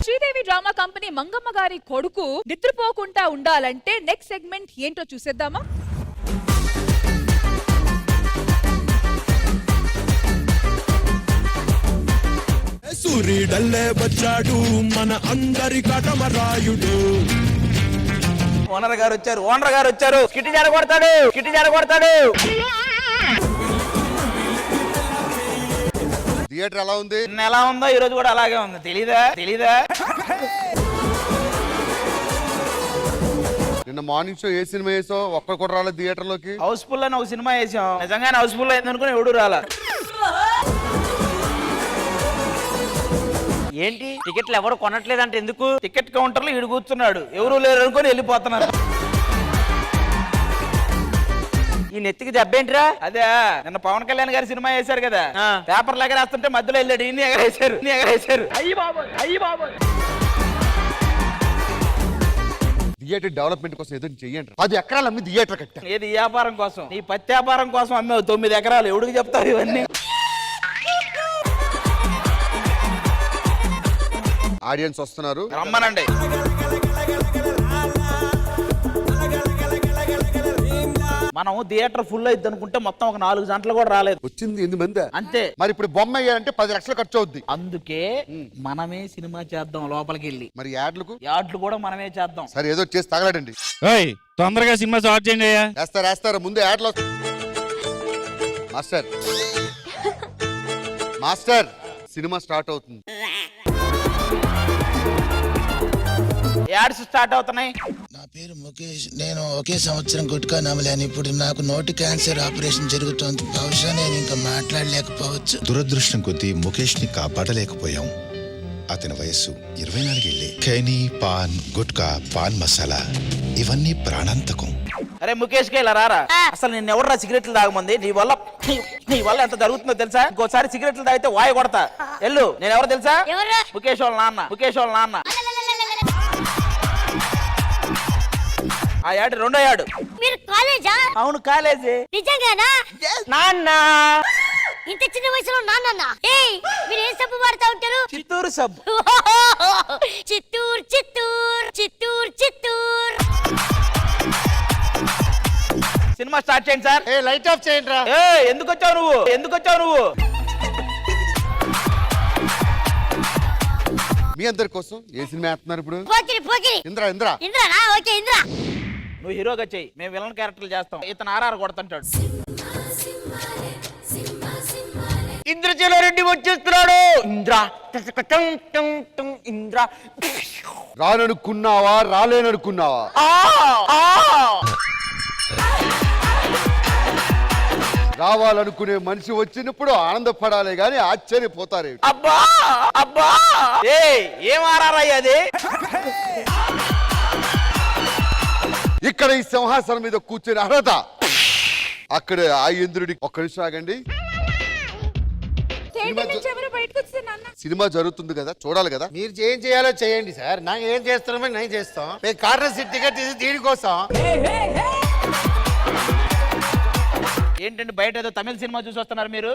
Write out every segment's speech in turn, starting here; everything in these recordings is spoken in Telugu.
శ్రీదేవి డ్రామా కంపెనీ మంగమ్మ గారి కొడుకు నిద్రపోకుండా ఉండాలంటే నెక్స్ట్ సెగ్మెంట్ ఏంటో చూసేద్దామా? సూర్యుడల్లే వచ్చాడు మన అందరి కటమరాయుడు. ఓనర్ గారు వచ్చారు. కిట్టి జరగొడతాడు. థియేటర్ ఎలా ఉంది? ఎలా ఉందో ఈ రోజు కూడా అలాగే ఉంది. తెలీదా? నిన్న మార్నింగ్ షో ఏ సినిమా వేసావు? ఒక్కడు కూడా రాలేదు థియేటర్ లోకి. హౌస్ఫుల్ అని ఒక సినిమా వేసాం. నిజంగానే హౌస్ఫుల్ అయింది అనుకుని ఎవడు రాలా. ఏంటి టికెట్లు ఎవరు కొనట్లేదంటే ఎందుకు? టికెట్ కౌంటర్లో ఈడు కూర్చున్నాడు, ఎవరు లేరు అనుకుని వెళ్ళిపోతున్నారు. ఈ నెత్తికి దెబ్బేంట్రా? అదే నిన్న పవన్ కళ్యాణ్ గారి సినిమా వేశారు కదా, పేపర్ లాగా రాస్తుంటే మధ్యలో వెళ్ళాడు, ఇన్ని ఎగరేశారు. అయ్యి బాబు థియేటర్ డెవలప్మెంట్ కోసం ఏదో చెయ్యండి. 10 ఎకరాలు అమ్మి థియేటర్ కట్టా. ఏది వ్యాపారం కోసం? నీ పత్తి వ్యాపారం కోసం అమ్మావు 9 ఎకరాలు. ఎవడికి చెప్తావు ఇవన్నీ? ఆడియన్స్ వస్తున్నారు, రమ్మనండి. మనం థియేటర్ ఫుల్ అయింది అనుకుంటే మొత్తం ఒక 4 గంటలు కూడా రాలేదు. వచ్చింది 8 మంది అంతే. మరి ఇప్పుడు బొమ్మ అయ్యాలంటే 10 లక్షలు ఖర్చు అవుద్ది. అందుకే మనమే సినిమా చేద్దాం లోపలికి వెళ్ళి. మరి యాడ్లు కూడా మనమే చేద్దాం. సరే ఏదో చేసి తగలడండి. తొందరగా సినిమా స్టార్ట్ చేయండి. వేస్తారు ముందు యాడ్లు. మాస్టర్ సినిమా స్టార్ట్ అవుతుంది. యాడ్స్ స్టార్ట్ అవుతున్నాయి. నా పేరు ముఖేష్. నేను ఒకే సంవత్సరం గుట్కా నమలాను. ఇప్పుడు నాకు నోటి క్యాన్సర్ ఆపరేషన్ జరుగుతోంది. బహుశా నేను ఇంకా మాట్లాడలేకపోవచ్చు. దురదృష్టం కొద్దీ ముఖేష్ ని కాపాడలేకపోయాం. అతని వయస్సు 24 ఏళ్లే. ఖైనీ, పాన్, గుట్కా, పాన్ మసాలా ఇవన్నీ ప్రాణాంతకం. అరే ముఖేష్ గా ఇలా రారా. అసలు నిన్న ఎవడరా సిగరెట్లు తాగమంది? నీ వల్ల ఎంత జరుగుతుందో తెలుసా? ఇంకోసారి సిగరెట్లు తాగితే వాయి కొడతా. ఎల్లు. నేను ఎవరు తెలుసా? ముఖేష్ వాళ్ళ నాన్న. ఆ యాడ్ రెండో యాడ్. మీరు కాలేజా? అవును కాలేజీ. నిజంగానా? నాన్న. ఇంత చిన్న వయసులో నాన్న? ఏయ్ మీరు ఏ సబ్బు వాడుతా ఉంటారు? చిత్తూరు సబ్బు. చిత్తూర్. సినిమా స్టార్ట్ చేయండి సార్. లైట్ ఆఫ్ చేయండి రా. ఎందుకు వచ్చావు నువ్వు? మీ అందరి కోసం ఏ సినిమా వేస్తున్నారు ఇప్పుడు? పోకిరి. ఇంద్రనా? ఓకే ఇంద్ర. నువ్వు హీరోగా చెయ్యి, మేము విలన్ క్యారెక్టర్లు చేస్తాం. ఇతను ఆర్ఆర్ కొడుతుంటాడు. ఇంద్రచలారెడ్డి వచ్చేస్తున్నాడు. ఇంద్ర రాననుకున్నావా రాలేననుకున్నావా? రావాలనుకునే మనిషి వచ్చినప్పుడు ఆనందపడాలి గాని ఆశ్చర్యపోతారే. అబ్బా ఏం ఆరారయ్యా అది? ఇక్కడ ఈ సింహాసనం మీద కూర్చొని అర్హత అక్కడ ఆ ఇంద్రుడికి. ఒక్క నిమిషం ఆగండి. సినిమా జరుగుతుంది కదా, చూడాలి కదా. మీరు ఏం చేయాలో చేయండి సార్. నాకు ఏం చేస్తున్నామో నేను చేస్తాం. మేము కార్నర్ సీట్ టికెట్ దీనికోసం. ఏంటంటే బయట ఏదో తమిళ సినిమా చూసి వస్తున్నారు మీరు.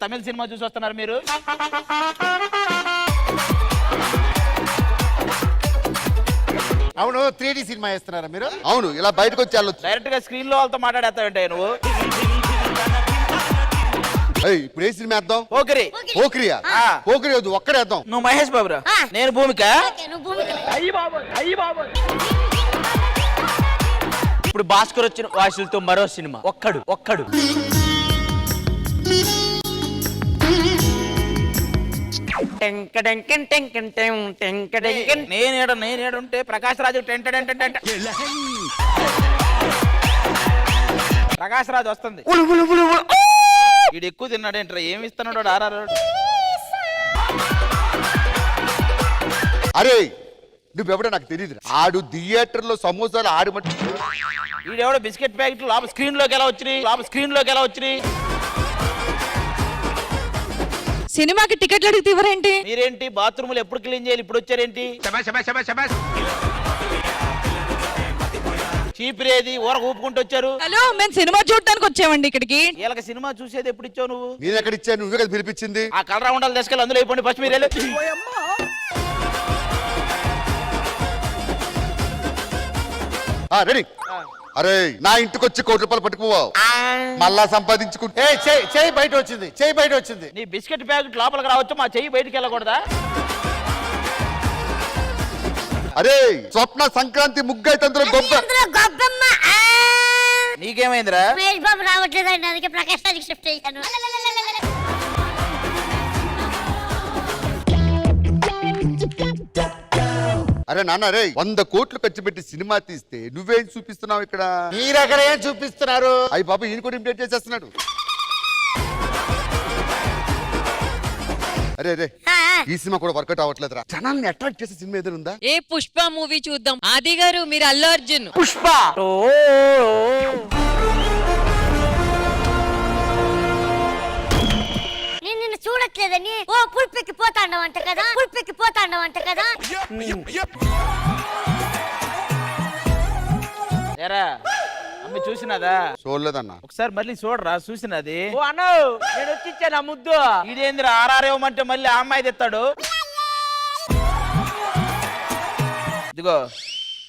అవును 3D సినిమా వేస్తున్నారా మీరు? అవును, ఇలా బయటకు వచ్చి వెళ్ళొచ్చు. డైరెక్ట్ గా స్క్రీన్ లో వాళ్ళతో మాట్లాడేస్తావంటే నువ్వు. ఇప్పుడు ఏ సినిమా వేద్దాం? పోకిరియా. పోకిరి వద్దు, ఒక్కడేద్దాం. నువ్వు మహేష్ బాబురా, నేను భూమిక. ఇప్పుడు భాస్కర్ వచ్చిన వాయిస్లతో మరో సినిమా ఒక్కడు. నేనేడుంటే ప్రకాష్ రాజు ప్రకాష్ రాజు వస్తుంది. వీడు ఎక్కువ తిన్నాడేంట్రా? ఏమి ఇస్తున్నాడు ఆర్ఆర్? అరే నువ్వెవడో నాకు తెలియదు. ఆడు థియేటర్ లో సమోసాలు ఆడమంటే వీడెవడో బిస్కెట్ ప్యాకెట్లు లోపల స్క్రీన్ లోకి ఎలా వచ్చినాయి? సినిమాకి టికెట్లు అడిగితే ఇవ్వరేంటి? మీరేంటి బాత్రూములు ఎప్పుడు క్లీన్ చేయాలి? ఇప్పుడు వచ్చారేంటి? చీపిరేది ఊరకు ఊపుకుంటూ వచ్చారు. హలో, మేము సినిమా చూడడానికి వచ్చామండి ఇక్కడికి. వీళ్ళకి సినిమా చూసేది ఎప్పుడు ఇచ్చావు నువ్వు? నేను ఎక్కడ ఇచ్చాను? నువ్వే కదా పిలిపించింది. ఆ కలరా ఉండాలి తీసుకెళ్ళి అందులో అయిపోండి. ఫస్ట్ మీరు రెడీ. అరే నా ఇంటికి వచ్చి 1 కోటి రూపాయలు పట్టుకుపోవావు మళ్ళా సంపాదించుకుంటే ఏ చెయ్యి బయట వచ్చింది, చెయ్యి బయట వచ్చింది. నీ బిస్కెట్ ప్యాకెట్ లోపలికి రావచ్చు, మా చెయ్యి బయటికి వెళ్ళకూడదా? అరే స్వప్న సంక్రాంతి ముగ్గైతే అందులో గొప్ప అందులో గొప్పమ్మ. నీకేమైందిరా? మహేష్ బాబు రావట్లేదండి, అందుకే ప్రకాష్ రాజ్కి షిఫ్ట్ చేశాను. అరే నాన్న రే 100 కోట్లు ఖర్చు పెట్టి సినిమా తీస్తే నువ్వేం చూపిస్తున్నావు ఇక్కడ? మీరు అక్కడ ఏం చూపిస్తున్నారు? అయ్యి బాబు ఈయన కూడా ఇమిటేట్ చేసేస్తున్నాడు. అరే రే ఈ సినిమా కూడా వర్కౌట్ అవ్వట్లేదురా. జనాల్ని అట్రాక్ట్ చేసే సినిమా ఏదైనా ఉందా? ఏ పుష్ప మూవీ చూద్దాం. ఆది గారు మీరు అల్లు అర్జున్. పుష్ప నేను నిన్ను చూడట్లేదని ఓ పుల్పెక్కి పోతాండవంట కదా, పుల్పెక్కి పోతాండవంట కదా. ఏరా అమ్మి చూసినదా? చూడలేదన్నా. ఒకసారి మళ్ళీ చూడరా, చూసినది. ఓ అన్న నేను వచ్చి ఇచ్చాను ముద్దు. ఇదేంద్ర ఆర్ఆర్ఏమంటే మళ్ళీ ఆ అమ్మాయి తెస్తాడు. ఇదిగో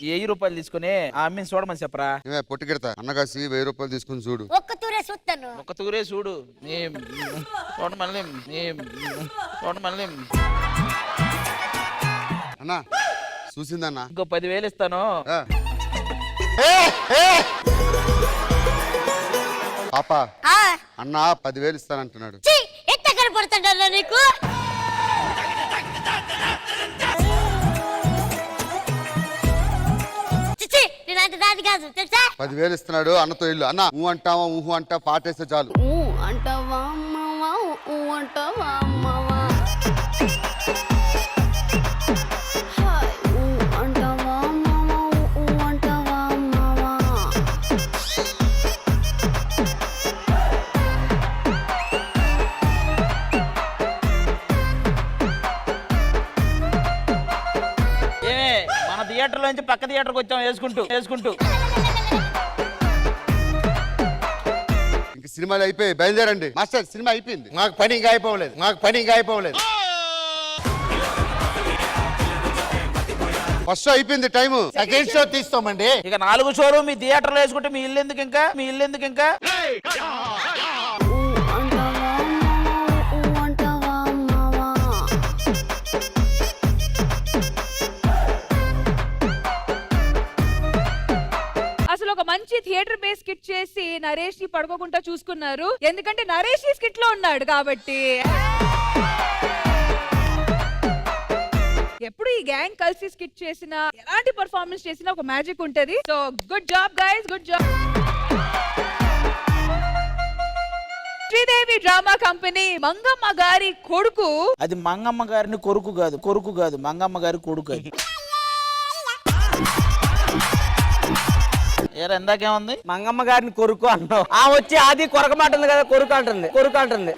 1000 రూపాయలు తీసుకుని ఆ అమ్మిని చూడమని చెప్పరా. పొట్టికెడతా అన్నగాసి 1000 రూపాయలు తీసుకుని చూడు. ఒక్క తూరే చూస్తాను. ఒక తూరే చూడు. చూడ మళ్ళీ చూడ మళ్ళీ. అన్నా చూసిందన్నా. ఇంకో 10,000 ఇస్తాను. పాప ఆ, అన్న 10,000 ఇస్తానంటున్నాడు. ఛీ, ఎట్ట కనపడుతుంటారా నీకు? చిచ్చి, నేను అంత దాది కాదు తెలుసా? 10,000 ఇస్తున్నాడు అన్నతో ఇల్లు. అన్న ఊ అంటావా ఊహు అంటా పాటేస్తే చాలు. అంటావా అమ్మవా, అంటావా అమ్మవా, అంటావా అమ్మవా, అంటావా అమ్మవా. ఏమే మన థియేటర్ నుంచి పక్క థియేటర్కి వచ్చాం వేసుకుంటూ. ఇంక సినిమాలు అయిపోయి బయలుదేరండి. మాస్టర్ సినిమా అయిపోయింది. మాకు పని ఇంకా అయిపోలేదు, మాకు పని ఇంకా అయిపోలేదు. ఫస్ట్ షో అయిపోయింది టైము. సెకండ్ షో తీస్తామండి. ఇక 4 షోలు మీ థియేటర్లో వేసుకుంటే మీ ఇల్లు ఎందుకు ఇంకా? అంటావా అమ్మవా. అసలు ఒక మంచి థియేటర్ బేస్ స్కిట్ చేసి నరేష్ ని పడుకోకుండా చూసుకున్నారు. ఎందుకంటే నరేష్ ఈ స్కిట్ లో ఉన్నాడు కాబట్టి. ఎప్పుడు ఈ గ్యాంగ్ కలిసి స్కిట్ చేసినా, ఎలాంటి పర్ఫార్మెన్స్ చేసినా ఒక మ్యాజిక్ ఉంటది. So good job guys, good job. Sridevi drama company Mangamma గారి కొడుకు. అది మంగమ్మ గారిని కొరుకు కాదు మంగమ్మ గారి కొడుకు. ఏరా ఇందాకేముంది? మంగమ్మ గారిని కొరుకు అన్నావు. ఆ వచ్చి అది కొరకమాటుంది కదా, కొరుకు అంటుంది.